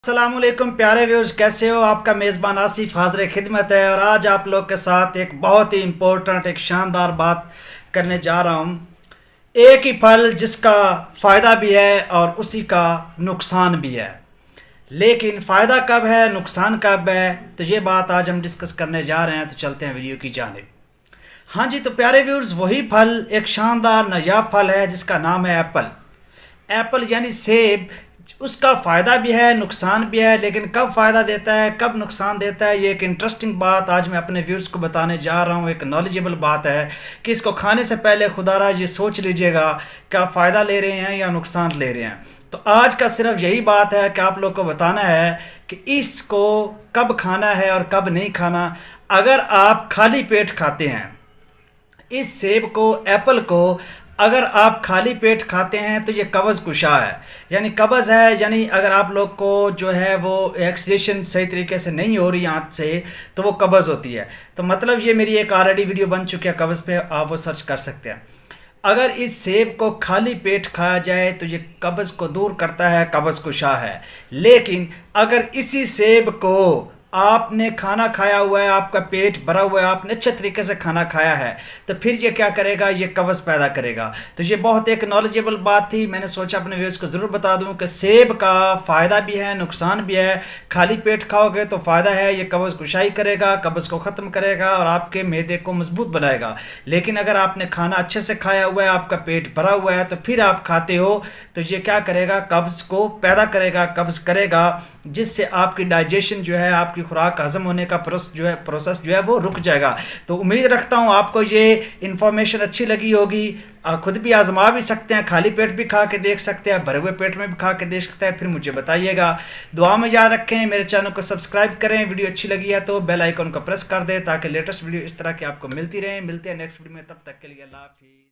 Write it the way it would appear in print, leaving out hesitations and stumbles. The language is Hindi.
अस्सलामुअलैकुम प्यारे व्यूअर्स, कैसे हो। आपका मेज़बान आसिफ हाज़िर खिदमत है और आज आप लोग के साथ एक बहुत ही इम्पोर्टेंट एक शानदार बात करने जा रहा हूँ। एक ही फल जिसका फ़ायदा भी है और उसी का नुकसान भी है, लेकिन फ़ायदा कब है नुकसान कब है, तो ये बात आज हम डिस्कस करने जा रहे हैं। तो चलते हैं वीडियो की जानिब। हाँ जी, तो प्यारे व्यूअर्स, वही फल एक शानदार नायाब फल है जिसका नाम है एप्पल। एप्पल यानी सेब। उसका फ़ायदा भी है नुकसान भी है, लेकिन कब फ़ायदा देता है कब नुकसान देता है, ये एक इंटरेस्टिंग बात आज मैं अपने व्यूअर्स को बताने जा रहा हूँ। एक नॉलेजेबल बात है कि इसको खाने से पहले खुदारा ये सोच लीजिएगा कि आप फ़ायदा ले रहे हैं या नुकसान ले रहे हैं। तो आज का सिर्फ यही बात है कि आप लोग को बताना है कि इसको कब खाना है और कब नहीं खाना। अगर आप खाली पेट खाते हैं इस सेब को, एप्पल को, अगर आप खाली पेट खाते हैं तो ये कब्ज़ कुशा है, यानी कब्ज़ है। यानी अगर आप लोग को जो है वो एक्सक्रीशन सही तरीके से नहीं हो रही आंत से, तो वो कब्ज़ होती है। तो मतलब ये मेरी एक ऑलरेडी वीडियो बन चुकी है कब्ज़ पे, आप वो सर्च कर सकते हैं। अगर इस सेब को खाली पेट खाया जाए तो ये कब्ज़ को दूर करता है, कब्ज़ कुशा है। लेकिन अगर इसी सेब को आपने खाना खाया हुआ है, आपका पेट भरा हुआ है, आपने अच्छे तरीके से खाना खाया है, तो फिर ये क्या करेगा, ये कब्ज़ पैदा करेगा। तो ये बहुत एक नॉलेजेबल बात थी, मैंने सोचा अपने व्यूअर्स को ज़रूर बता दूं कि सेब का फ़ायदा भी है नुकसान भी है। खाली पेट खाओगे तो फ़ायदा है, ये कब्ज़ कुशाई करेगा, कब्ज़ को ख़त्म करेगा और आपके मैदे को मजबूत बनाएगा। लेकिन अगर आपने खाना अच्छे से खाया हुआ है, आपका पेट भरा हुआ है, तो फिर आप खाते हो तो ये क्या करेगा, कब्ज़ को पैदा करेगा, कब्ज़ करेगा, जिससे आपकी डाइजेशन जो है, आपकी खुराक हजम होने का प्रोसेस जो है वो रुक जाएगा। तो उम्मीद रखता हूँ आपको ये इन्फॉर्मेशन अच्छी लगी होगी। खुद भी आजमा भी सकते हैं, खाली पेट भी खा के देख सकते हैं, भरे हुए पेट में भी खा के देख सकते हैं, फिर मुझे बताइएगा। दुआ में याद रखें, मेरे चैनल को सब्सक्राइब करें, वीडियो अच्छी लगी है तो बेल आइकन को प्रेस कर दें ताकि लेटेस्ट वीडियो इस तरह की आपको मिलती रहे। मिलते हैं नेक्स्ट वीडियो में, तब तक के लिए अल्लाह हाफिज़।